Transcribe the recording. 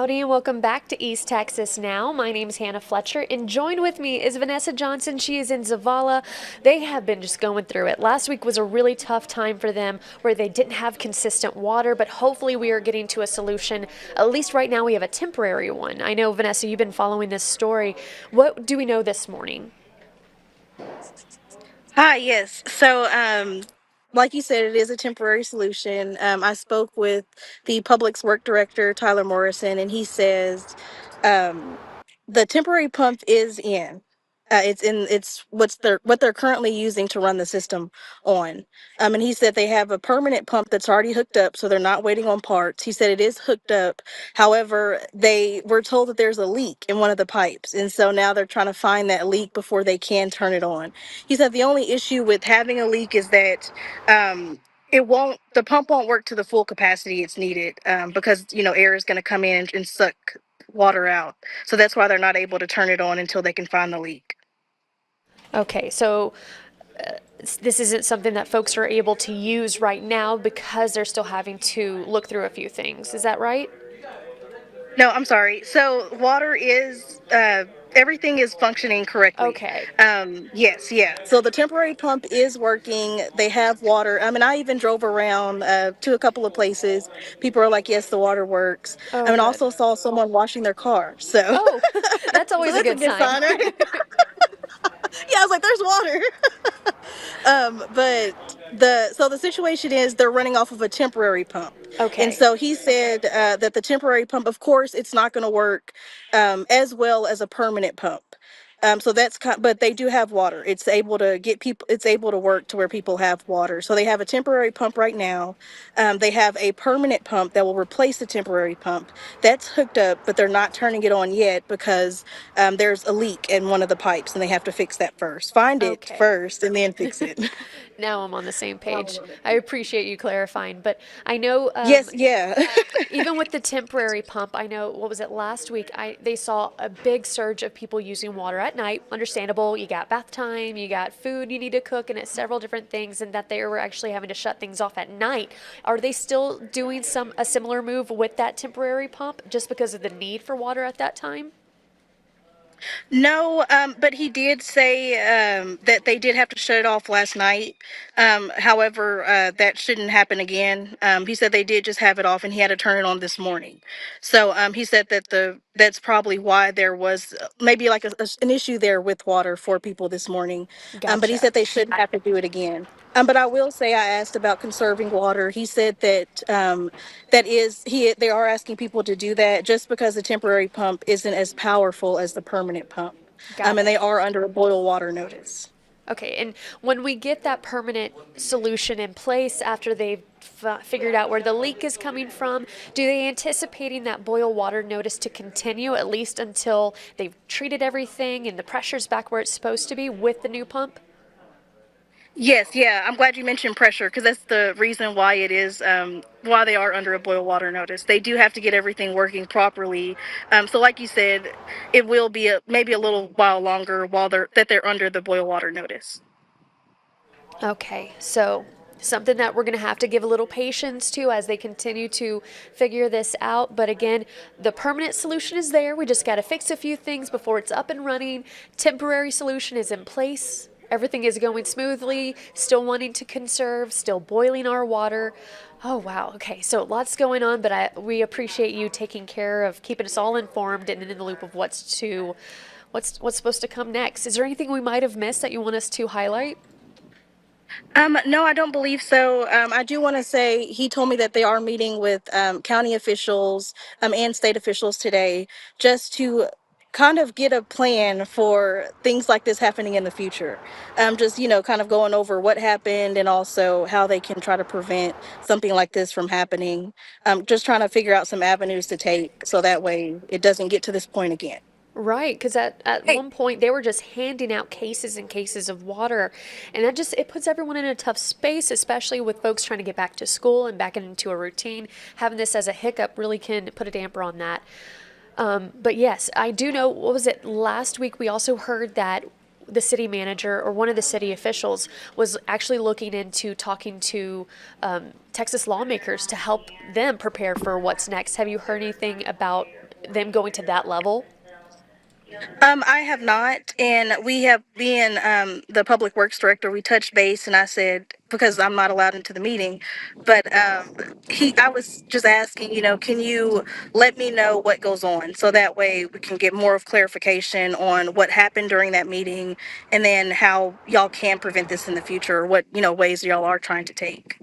Howdy and welcome back to East Texas Now. My name is Hannah Fletcher and joined with me is Vanessa Johnson. She is in Zavalla. They have been just going through it. Last week was a really tough time for them where they didn't have consistent water, but hopefully we are getting to a solution. At least right now we have a temporary one. I know, Vanessa, you've been following this story. What do we know this morning? Hi, yes. Like you said, it is a temporary solution. I spoke with the Public Works Director, Tyler Morrison, and he says um, the temporary pump is in. It's what they're currently using to run the system on. And he said they have a permanent pump that's already hooked up, so they're not waiting on parts. He said it is hooked up. However, they were told that there's a leak in one of the pipes, and so now they're trying to find that leak before they can turn it on. He said the only issue with having a leak is that the pump won't work to the full capacity it's needed because, air is going to come in and suck water out. So that's why they're not able to turn it on until they can find the leak. Okay, so this isn't something that folks are able to use right now because they're still having to look through a few things. Is that right? No, I'm sorry. So water is everything is functioning correctly. Okay. Yes, yeah. So the temporary pump is working. They have water. I mean, I even drove around to a couple of places. People are like, "Yes, the water works." I Oh, mean, good. also saw someone washing their car. So, Oh, that's so always a that's a good good sign. sign, right? Yeah, I was like, "There's water." But the situation is they're running off of a temporary pump, and Okay. so he said that the temporary pump, of course, it's not going to work as well as a permanent pump. But they do have water. It's able to get people. It's able to work to where people have water. So they have a temporary pump right now. They have a permanent pump that will replace the temporary pump. That's hooked up, but they're not turning it on yet because there's a leak in one of the pipes, and they have to fix that first. Find it Okay. first, and then fix it. Now I'm on the same page. I appreciate you clarifying, but I know Yes, yeah. even with the temporary pump, I know what was it last week? They saw a big surge of people using water at night. Understandable. You got bath time, you got food you need to cook, and it's several different things, and that they were actually having to shut things off at night. Are they still doing a similar move with that temporary pump just because of the need for water at that time? No, but he did say that they did have to shut it off last night. However, that shouldn't happen again. He said they did just have it off, and he had to turn it on this morning. So he said that that's probably why there was maybe like an issue there with water for people this morning. But he Gotcha. said they shouldn't have to do it again. But I will say I asked about conserving water. He said that they are asking people to do that just because the temporary pump isn't as powerful as the permanent pump. Got And it. they are under a boil water notice. Okay, and when we get that permanent solution in place after they've figured out where the leak is coming from, do they anticipating that boil water notice to continue at least until they've treated everything and the pressure's back where it's supposed to be with the new pump? Yes, yeah. I'm glad you mentioned pressure because that's the reason why it is why they are under a boil water notice. They do have to get everything working properly. So, like you said, it will be maybe a little while longer while they're under the boil water notice. Okay, so something that we're going to have to give a little patience to as they continue to figure this out. But again, the permanent solution is there. We just got to fix a few things before it's up and running. Temporary solution is in place. Everything is going smoothly, still wanting to conserve, still boiling our water. Oh, wow. Okay, so lots going on, but we appreciate you taking care of keeping us all informed and in the loop of what's supposed to come next. Is there anything we might have missed that you want us to highlight? No, I don't believe so. I do want to say he told me that they are meeting with county officials and state officials today just to kind of get a plan for things like this happening in the future. Just, kind of going over what happened and also how they can try to prevent something like this from happening. Just trying to figure out some avenues to take so that way it doesn't get to this point again. Right, because at Hey. one point they were just handing out cases and cases of water, and that just it puts everyone in a tough space, especially with folks trying to get back to school and back into a routine. Having this as a hiccup really can put a damper on that. But yes, I do know. What was it last week? We also heard that the city manager or one of the city officials was actually looking into talking to Texas lawmakers to help them prepare for what's next. Have you heard anything about them going to that level? I have not, and we have being the public works director. We touched base, and I said because I'm not allowed into the meeting, but I was just asking, can you let me know what goes on, so that way we can get more of clarification on what happened during that meeting, and then how y'all can prevent this in the future, or what ways y'all are trying to take.